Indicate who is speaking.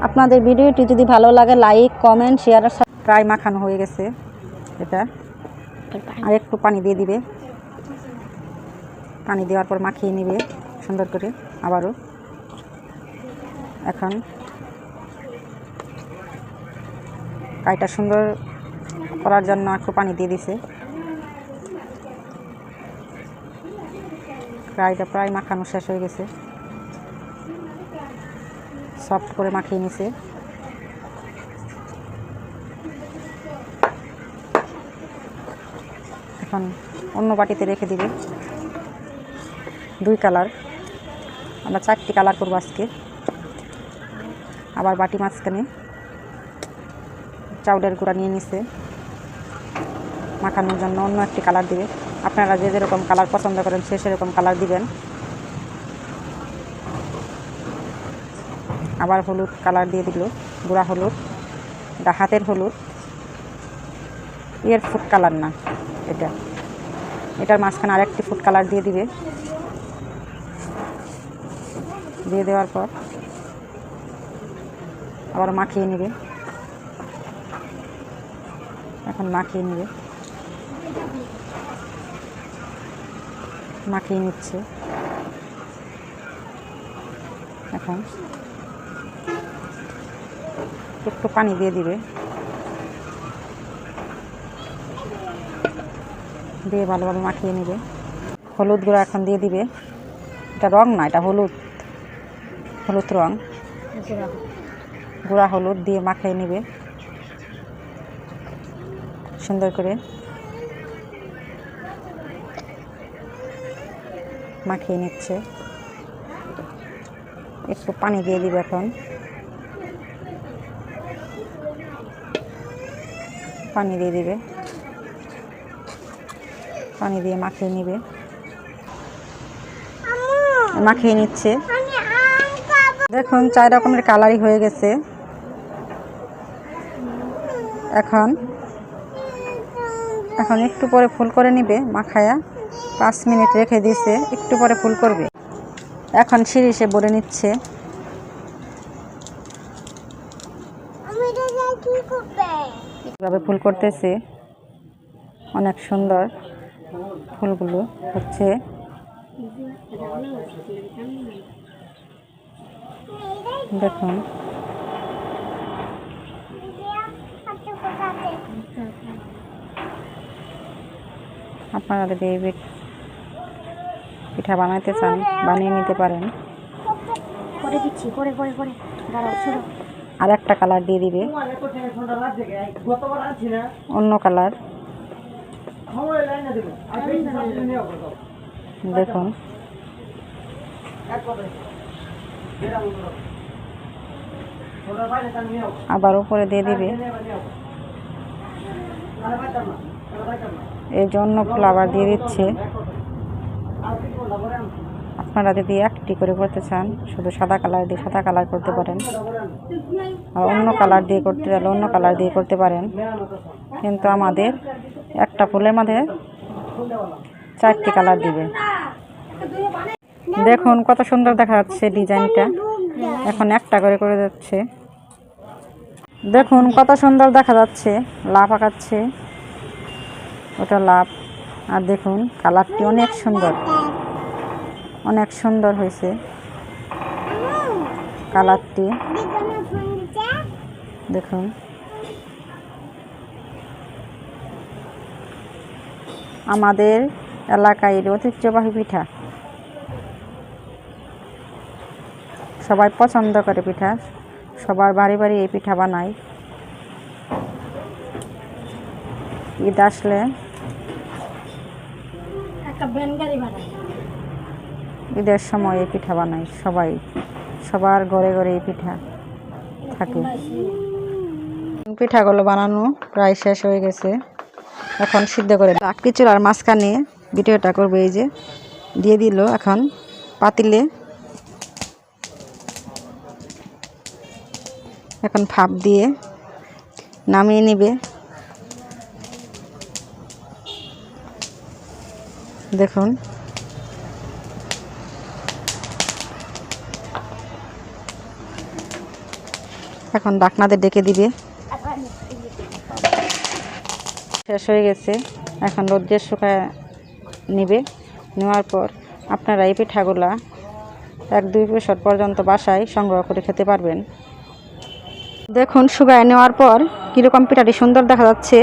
Speaker 1: আপনাদের ভিডিওটি যদি ভালো লাগে লাইক কমেন্ট শেয়ার। প্রায় মাখানো হয়ে গেছে এটা, আর একটু পানি দিয়ে দিবে। পানি দেওয়ার পর মাখিয়ে নেবে সুন্দর করে আবারও। এখন কাইটা সুন্দর করার জন্য একটু পানি দিয়ে দিছে। কাইটা প্রায় মাখানো শেষ হয়ে গেছে, সফট করে মাখিয়ে নিছে। এখন অন্য বাটিতে রেখে দিবে। দুই কালার, আমরা 4টি কালার করবো আজকে। আবার বাটি মাঝখানে চাউলের গুঁড়া নিয়ে নিছে, মাখানোর জন্য অন্য একটি কালার দিবে। আপনারা যে যেরকম কালার পছন্দ করেন সে সেরকম কালার দিবেন। আবার হলুদ কালার দিয়ে দিল, গুঁড়া হলুদ, এটা হাতের হলুদ, এর ফুড কালার না এটা। এটার মাঝখানে আরেকটি ফুড কালার দিয়ে দিবে। দিয়ে দেওয়ার পর আবার মাখিয়ে নেবে। এখন মাখিয়ে নেবে, মাখিয়ে নিচ্ছে। এখন একটু পানি দিয়ে দিবে, দিয়ে ভালোভাবে মাখিয়ে নেবে। হলুদ গুঁড়া এখন দিয়ে দিবে। এটা রং না, এটা হলুদ, হলুদ রং, গুঁড়া হলুদ দিয়ে মাখিয়ে নেবে সুন্দর করে। মাখিয়ে নিচ্ছে। একটু পানি দিয়ে দিবে। এখন পানি দিয়ে দিবে, পানি দিয়ে মাখিয়ে নিবে। মাখিয়ে নিচ্ছে। দেখুন 4 রকমের কালারই হয়ে গেছে। এখন একটু পরে ফুল করে নিবে। মাখায়া 5 মিনিট রেখে দিয়েছে, একটু পরে ফুল করবে। এখন শিরিষে ভরে নিচ্ছে। এভাবে ফুল করতেছে, অনেক সুন্দর ফুলগুলো হচ্ছে। দেখুন আপনারা যদি এই পিঠা বানাইতে চান বানিয়ে নিতে পারেন। আর একটা কালার দিয়ে দিবে, অন্য কালার। দেখুন আবার উপরে দিয়ে দিবে। এই জন্য ফুল আবার দিয়ে দিচ্ছে। আপনারা যদি একটি করে করতে চান শুধু সাদা কালার দিয়ে সাদা কালার করতে পারেন, আর অন্য কালার দিয়ে করতে চাইলে অন্য কালার দিয়ে করতে পারেন। কিন্তু আমাদের একটা ফুলের মধ্যে 4টি কালার দিবে। দেখুন কত সুন্দর দেখা যাচ্ছে ডিজাইনটা। এখন একটা করে করে যাচ্ছে। দেখুন কত সুন্দর দেখা যাচ্ছে, লাভ আঁকাচ্ছে, ওটা লাভ। আর দেখুন কালারটি অনেক সুন্দর, অনেক সুন্দর হয়েছে কালারটি। দেখুন আমাদের এলাকায় ঐতিহ্যবাহী পিঠা, সবাই পছন্দ করে পিঠা, সবার বাড়ি বাড়ি এই পিঠা বানায়। ঈদ আসলে ঈদের সময় এই পিঠা বানায় সবাই, সবার ঘরে ঘরে এই পিঠা থাকে। পিঠাগুলো বানানো প্রায় শেষ হয়ে গেছে। এখন সিদ্ধ করে লাকড়ি চুলার মাঝখানে ভিডিওটা করবো। এই যে দিয়ে দিল। এখন পাতিলে এখন ভাপ দিয়ে নামিয়ে নিবে। দেখুন এখন ঢাকনাতে ডেকে দিবে। শেষ হয়ে গেছে, এখন রোদ্রে শুকায় নিবে। নেওয়ার পর আপনারা এই পিঠাগুলা 1-2 বছর পর্যন্ত বাসায় সংগ্রহ করে খেতে পারবেন। দেখুন শুকায় নেওয়ার পর কীরকম পিঠাটি সুন্দর দেখা যাচ্ছে।